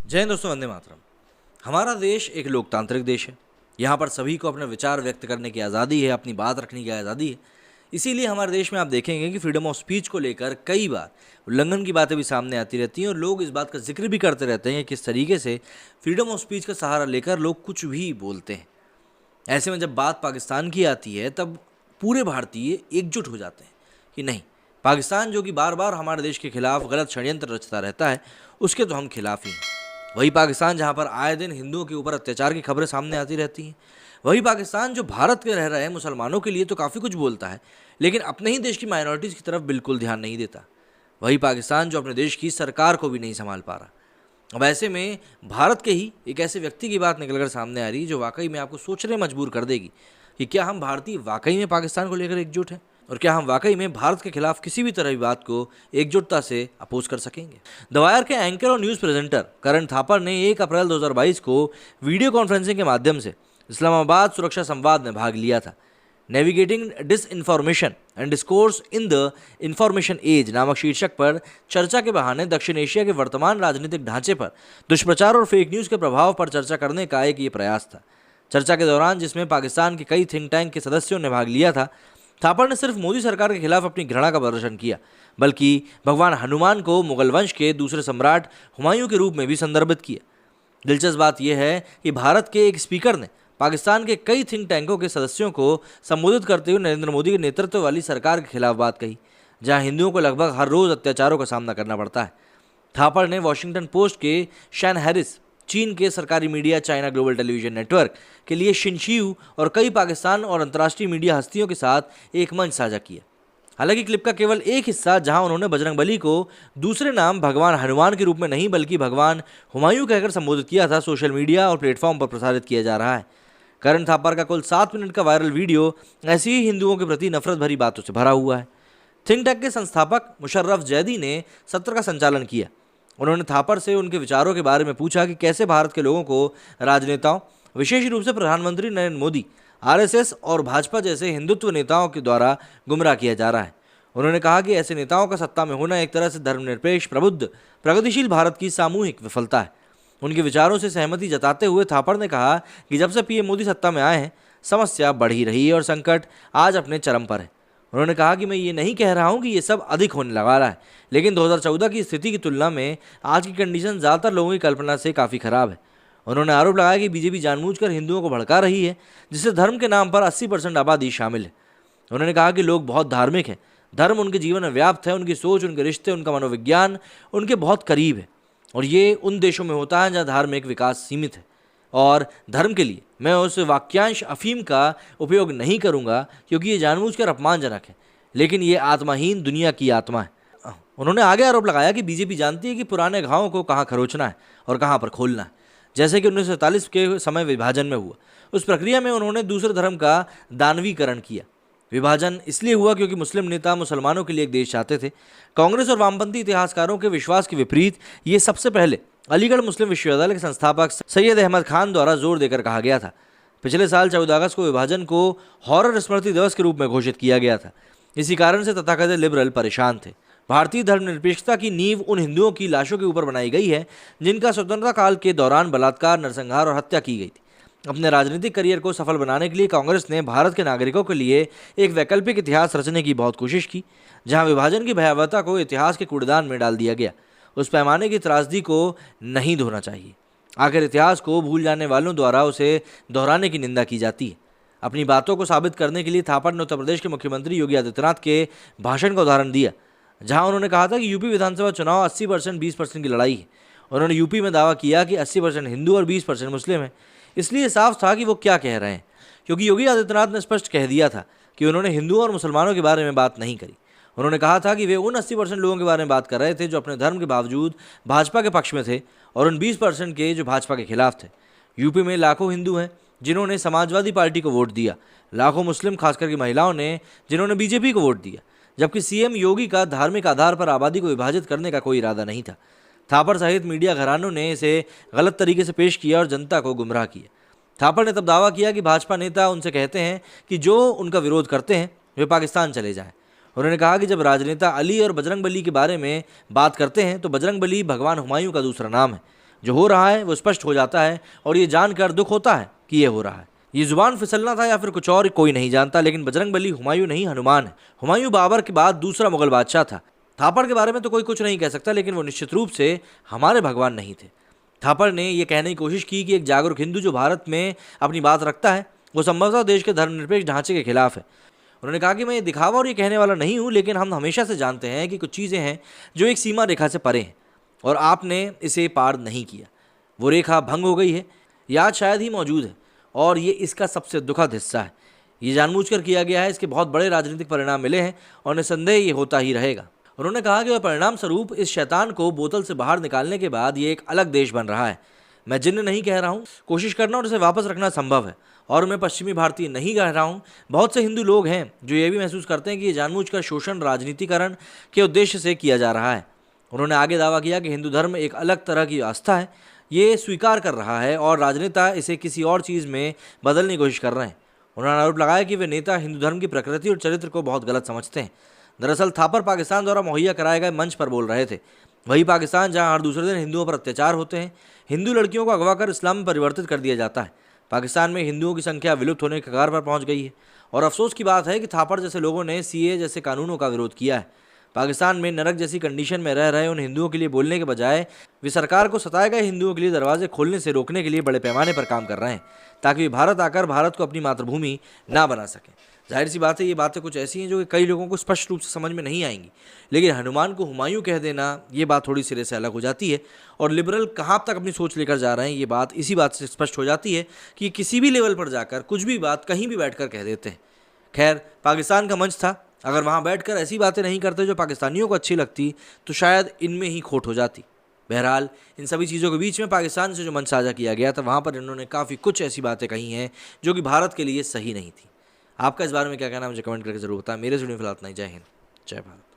जय हिंद दोस्तों, वंदे मातरम। हमारा देश एक लोकतांत्रिक देश है। यहाँ पर सभी को अपने विचार व्यक्त करने की आज़ादी है, अपनी बात रखने की आज़ादी है। इसीलिए हमारे देश में आप देखेंगे कि फ्रीडम ऑफ स्पीच को लेकर कई बार उल्लंघन की बातें भी सामने आती रहती हैं और लोग इस बात का जिक्र भी करते रहते हैं कि किस तरीके से फ्रीडम ऑफ स्पीच का सहारा लेकर लोग कुछ भी बोलते हैं। ऐसे में जब बात पाकिस्तान की आती है तब पूरे भारतीय एकजुट हो जाते हैं कि नहीं, पाकिस्तान जो कि बार बार हमारे देश के खिलाफ गलत षड्यंत्र रचता रहता है, उसके तो हम खिलाफ ही हैं। वही पाकिस्तान जहाँ पर आए दिन हिंदुओं के ऊपर अत्याचार की खबरें सामने आती रहती हैं। वही पाकिस्तान जो भारत के रह रहे मुसलमानों के लिए तो काफ़ी कुछ बोलता है, लेकिन अपने ही देश की माइनॉरिटीज़ की तरफ बिल्कुल ध्यान नहीं देता। वही पाकिस्तान जो अपने देश की सरकार को भी नहीं संभाल पा रहा। अब ऐसे में भारत के ही एक ऐसे व्यक्ति की बात निकलकर सामने आ रही है जो वाकई में आपको सोचने मजबूर कर देगी कि क्या हम भारतीय वाकई में पाकिस्तान को लेकर एकजुट हैं और क्या हम वाकई में भारत के खिलाफ किसी भी तरह की बात को एकजुटता से अपोज कर सकेंगे। द वायर के एंकर और न्यूज़ प्रेजेंटर करण थापर ने 1 अप्रैल 2022 को वीडियो कॉन्फ्रेंसिंग के माध्यम से इस्लामाबाद सुरक्षा संवाद में भाग लिया था। Navigating disinformation and discourse in the information age नामक शीर्षक पर चर्चा के बहाने दक्षिण एशिया के वर्तमान राजनीतिक ढांचे पर दुष्प्रचार और फेक न्यूज़ के प्रभाव पर चर्चा करने का एक ये प्रयास था। चर्चा के दौरान, जिसमें पाकिस्तान के कई थिंक टैंक के सदस्यों ने भाग लिया था, थापर ने सिर्फ मोदी सरकार के खिलाफ अपनी घृणा का प्रदर्शन किया, बल्कि भगवान हनुमान को मुगल वंश के दूसरे सम्राट हुमायूं के रूप में भी संदर्भित किया। दिलचस्प बात यह है कि भारत के एक स्पीकर ने पाकिस्तान के कई थिंक टैंकों के सदस्यों को संबोधित करते हुए नरेंद्र मोदी के नेतृत्व वाली सरकार के खिलाफ बात कही, जहां हिंदुओं को लगभग हर रोज अत्याचारों का सामना करना पड़ता है। थापर ने वॉशिंगटन पोस्ट के शैन हैरिस, चीन के सरकारी media China global television network के लिए शिनशियू और कई पाकिस्तान और अंतर्राष्ट्रीय मीडिया हस्तियों के साथ एक मंच साझा किया। हालांकि क्लिप का केवल एक हिस्सा, जहां उन्होंने बजरंगबली को दूसरे नाम भगवान हनुमान के रूप में नहीं बल्कि भगवान हुमायूं कहकर संबोधित किया था, सोशल मीडिया और प्लेटफॉर्म पर प्रसारित किया जा रहा है। करण थापर का कुल 7 मिनट का वायरल वीडियो ऐसी ही हिंदुओं के प्रति नफरत भरी बातों से भरा हुआ है। थिंक टैंक के संस्थापक मुशर्रफ जैदी ने सत्र का संचालन किया। उन्होंने थापर से उनके विचारों के बारे में पूछा कि कैसे भारत के लोगों को राजनेताओं, विशेष रूप से प्रधानमंत्री नरेंद्र मोदी, आरएसएस और भाजपा जैसे हिंदुत्व नेताओं के द्वारा गुमराह किया जा रहा है। उन्होंने कहा कि ऐसे नेताओं का सत्ता में होना एक तरह से धर्मनिरपेक्ष, प्रबुद्ध, प्रगतिशील भारत की सामूहिक विफलता है। उनके विचारों से सहमति जताते हुए थापर ने कहा कि जब से पीएम मोदी सत्ता में आए हैं, समस्या बढ़ ही रही है और संकट आज अपने चरम पर है। उन्होंने कहा कि मैं ये नहीं कह रहा हूँ कि ये सब अधिक होने लगा रहा है, लेकिन 2014 की स्थिति की तुलना में आज की कंडीशन ज़्यादातर लोगों की कल्पना से काफ़ी खराब है। उन्होंने आरोप लगाया कि बीजेपी जानबूझकर हिंदुओं को भड़का रही है, जिससे धर्म के नाम पर 80% आबादी शामिल है। उन्होंने कहा कि लोग बहुत धार्मिक हैं, धर्म उनके जीवन में व्याप्त है, उनकी सोच, उनके रिश्ते, उनका मनोविज्ञान उनके बहुत करीब है और ये उन देशों में होता है जहाँ धार्मिक विकास सीमित है। और धर्म के लिए मैं उस वाक्यांश अफीम का उपयोग नहीं करूंगा क्योंकि ये जानबूझकर अपमानजनक है, लेकिन ये आत्माहीन दुनिया की आत्मा है। उन्होंने आगे आरोप लगाया कि बीजेपी जानती है कि पुराने घावों को कहाँ खरोचना है और कहाँ पर खोलना है। जैसे कि 1947 के समय विभाजन में हुआ, उस प्रक्रिया में उन्होंने दूसरे धर्म का दानवीकरण किया। विभाजन इसलिए हुआ क्योंकि मुस्लिम नेता मुसलमानों के लिए एक देश चाहते थे। कांग्रेस और वामपंथी इतिहासकारों के विश्वास के विपरीत ये सबसे पहले अलीगढ़ मुस्लिम विश्वविद्यालय के संस्थापक सैयद अहमद खान द्वारा जोर देकर कहा गया था। पिछले साल 14 अगस्त को विभाजन को हॉरर स्मृति दिवस के रूप में घोषित किया गया था। इसी कारण से तथाकथित लिबरल परेशान थे। भारतीय धर्मनिरपेक्षता की नींव उन हिंदुओं की लाशों के ऊपर बनाई गई है जिनका स्वतंत्रता काल के दौरान बलात्कार, नरसंहार और हत्या की गई थी। अपने राजनीतिक करियर को सफल बनाने के लिए कांग्रेस ने भारत के नागरिकों के लिए एक वैकल्पिक इतिहास रचने की बहुत कोशिश की, जहां विभाजन की भयावहता को इतिहास के कूड़ेदान में डाल दिया गया। उस पैमाने की त्रासदी को नहीं धोना चाहिए। आखिर इतिहास को भूल जाने वालों द्वारा उसे दोहराने की निंदा की जाती है। अपनी बातों को साबित करने के लिए थापर ने उत्तर प्रदेश के मुख्यमंत्री योगी आदित्यनाथ के भाषण का उदाहरण दिया, जहां उन्होंने कहा था कि यूपी विधानसभा चुनाव 80% 20% की लड़ाई है। उन्होंने यूपी में दावा किया कि 80% हिंदू और 20% मुस्लिम है। इसलिए साफ था कि वो क्या कह रहे हैं, क्योंकि योगी आदित्यनाथ ने स्पष्ट कह दिया था कि उन्होंने हिंदुओं और मुसलमानों के बारे में बात नहीं करी। उन्होंने कहा था कि वे उन 80% लोगों के बारे में बात कर रहे थे जो अपने धर्म के बावजूद भाजपा के पक्ष में थे और उन 20% के जो भाजपा के खिलाफ थे। यूपी में लाखों हिंदू हैं जिन्होंने समाजवादी पार्टी को वोट दिया, लाखों मुस्लिम खासकर की महिलाओं ने जिन्होंने बीजेपी को वोट दिया, जबकि सीएम योगी का धार्मिक आधार पर आबादी को विभाजित करने का कोई इरादा नहीं था। थापर सहित मीडिया घरानों ने इसे गलत तरीके से पेश किया और जनता को गुमराह किया। थापर ने तब दावा किया कि भाजपा नेता उनसे कहते हैं कि जो उनका विरोध करते हैं वे पाकिस्तान चले जाएं। उन्होंने कहा कि जब राजनेता अली और बजरंगबली के बारे में बात करते हैं तो बजरंगबली भगवान हुमायूं का दूसरा नाम है। जो हो रहा है वो स्पष्ट हो जाता है और ये जानकर दुख होता है कि ये हो रहा है। ये जुबान फिसलना था या फिर कुछ और, कोई नहीं जानता, लेकिन बजरंगबली हुमायूं नहीं, हनुमान है। हुमायूं बाबर के बाद दूसरा मुगल बादशाह था। थापड़ के बारे में तो कोई कुछ नहीं कह सकता, लेकिन वो निश्चित रूप से हमारे भगवान नहीं थे। थापड़ ने यह कहने की कोशिश की कि एक जागरूक हिंदू जो भारत में अपनी बात रखता है वो संभवतः देश के धर्मनिरपेक्ष ढांचे के खिलाफ है। उन्होंने कहा कि मैं ये दिखावा और ये कहने वाला नहीं हूँ, लेकिन हम हमेशा से जानते हैं कि कुछ चीज़ें हैं जो एक सीमा रेखा से परे हैं और आपने इसे पार नहीं किया। वो रेखा भंग हो गई है, याद शायद ही मौजूद है और ये इसका सबसे दुखद हिस्सा है। ये जानबूझकर किया गया है, इसके बहुत बड़े राजनीतिक परिणाम मिले हैं और निसंदेह ये होता ही रहेगा। उन्होंने कहा कि वह परिणाम स्वरूप इस शैतान को बोतल से बाहर निकालने के बाद ये एक अलग देश बन रहा है। मैं जिन्न नहीं कह रहा हूँ, कोशिश करना और इसे वापस रखना संभव है और मैं पश्चिमी भारतीय नहीं कह रहा हूँ। बहुत से हिंदू लोग हैं जो ये भी महसूस करते हैं कि ये जानबूझकर शोषण राजनीतिकरण के उद्देश्य से किया जा रहा है। उन्होंने आगे दावा किया कि हिंदू धर्म एक अलग तरह की आस्था है, ये स्वीकार कर रहा है और राजनेता इसे किसी और चीज़ में बदलने की कोशिश कर रहे हैं। उन्होंने आरोप लगाया कि वे नेता हिंदू धर्म की प्रकृति और चरित्र को बहुत गलत समझते हैं। दरअसल थापर पाकिस्तान द्वारा मुहैया कराए गए मंच पर बोल रहे थे, वही पाकिस्तान जहां हर दूसरे दिन हिंदुओं पर अत्याचार होते हैं, हिंदू लड़कियों को अगवा कर इस्लाम में परिवर्तित कर दिया जाता है। पाकिस्तान में हिंदुओं की संख्या विलुप्त होने के कगार पर पहुंच गई है और अफसोस की बात है कि थापड़ जैसे लोगों ने सीए जैसे कानूनों का विरोध किया है। पाकिस्तान में नरक जैसी कंडीशन में रह रहे उन हिंदुओं के लिए बोलने के बजाय वे सरकार को सताए गए हिंदुओं के लिए दरवाजे खोलने से रोकने के लिए बड़े पैमाने पर काम कर रहे हैं ताकि वे भारत आकर भारत को अपनी मातृभूमि ना बना सकें। जाहिर सी बात है, ये बातें कुछ ऐसी हैं जो कि कई लोगों को स्पष्ट रूप से समझ में नहीं आएंगी, लेकिन हनुमान को हुमायूं कह देना ये बात थोड़ी सिरे से अलग हो जाती है। और लिबरल कहाँ तक अपनी सोच लेकर जा रहे हैं ये बात इसी बात से स्पष्ट हो जाती है कि किसी भी लेवल पर जाकर कुछ भी बात कहीं भी बैठकर कह देते हैं। खैर, पाकिस्तान का मंच था, अगर वहाँ बैठकर ऐसी बातें नहीं करते जो पाकिस्तानियों को अच्छी लगती तो शायद इनमें ही खोट हो जाती। बहरहाल, इन सभी चीज़ों के बीच में पाकिस्तान से जो मंच साझा किया गया था वहाँ पर इन्होंने काफ़ी कुछ ऐसी बातें कही हैं जो कि भारत के लिए सही नहीं थी। आपका इस बारे में क्या कहना है मुझे कमेंट करके जरूर बताएं। मेरे वीडियो में फिलहाल इतना ही। जय हिंद, जय भारत।